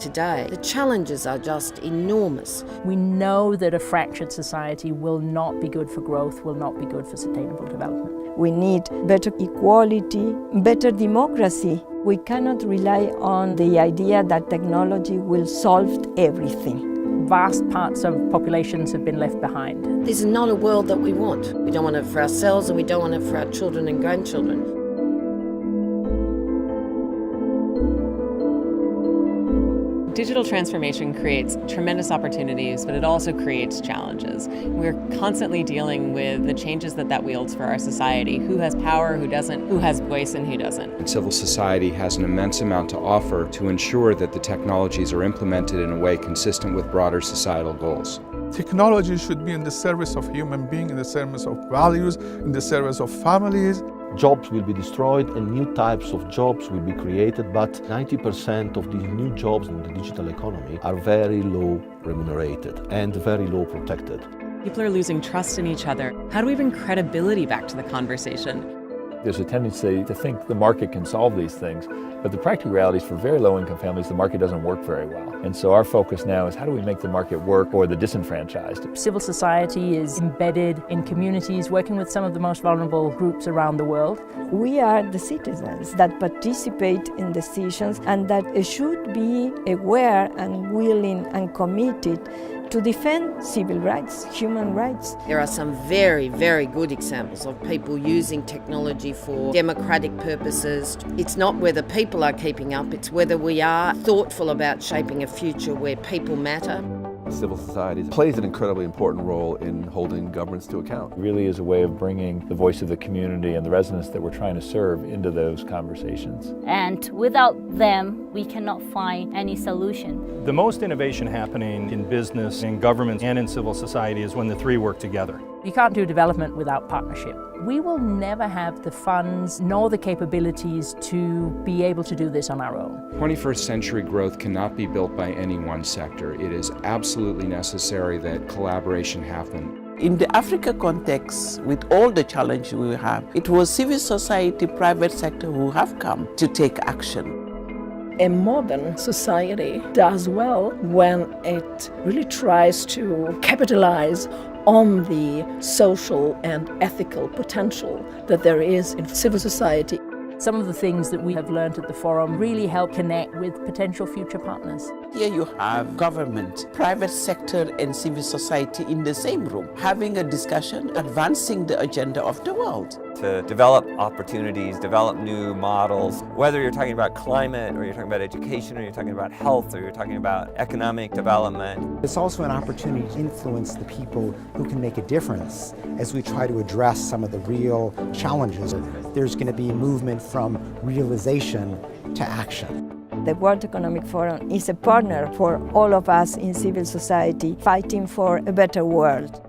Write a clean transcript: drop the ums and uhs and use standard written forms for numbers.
today, the challenges are just enormous. We know that a fractured society will not be good for growth, will not be good for sustainable development. We need better equality, better democracy. We cannot rely on the idea that technology will solve everything. Vast parts of populations have been left behind. This is not a world that we want. We don't want it for ourselves, and we don't want it for our children and grandchildren. Digital transformation creates tremendous opportunities, but it also creates challenges. We're constantly dealing with the changes that wields for our society. Who has power, who doesn't, who has voice and who doesn't. And civil society has an immense amount to offer to ensure that the technologies are implemented in a way consistent with broader societal goals. Technology should be in the service of human beings, in the service of values, in the service of families. Jobs will be destroyed and new types of jobs will be created, but 90% of these new jobs in the digital economy are very low remunerated and very low protected. People are losing trust in each other. How do we bring credibility back to the conversation? There's a tendency to think the market can solve these things, but the practical reality is for very low-income families, the market doesn't work very well. And so our focus now is how do we make the market work for the disenfranchised? Civil society is embedded in communities, working with some of the most vulnerable groups around the world. We are the citizens that participate in decisions and that should be aware and willing and committed to defend civil rights, human rights. There are some very, very good examples of people using technology for democratic purposes. It's not whether people are keeping up, it's whether we are thoughtful about shaping a future where people matter. Civil society plays an incredibly important role in holding governments to account. It really is a way of bringing the voice of the community and the residents that we're trying to serve into those conversations. And without them, we cannot find any solution. The most innovation happening in business, in government, and in civil society is when the three work together. You can't do development without partnership. We will never have the funds nor the capabilities to be able to do this on our own. 21st century growth cannot be built by any one sector. It is absolutely necessary that collaboration happen. In the Africa context, with all the challenges we have, it was civil society, private sector who have come to take action. A modern society does well when it really tries to capitalize on the social and ethical potential that there is in civil society. Some of the things that we have learned at the forum really help connect with potential future partners. Here you have government, private sector and civil society in the same room, having a discussion, advancing the agenda of the world. To develop opportunities, develop new models, whether you're talking about climate or you're talking about education or you're talking about health or you're talking about economic development. It's also an opportunity to influence the people who can make a difference as we try to address some of the real challenges. There's going to be movement from realization to action. The World Economic Forum is a partner for all of us in civil society fighting for a better world.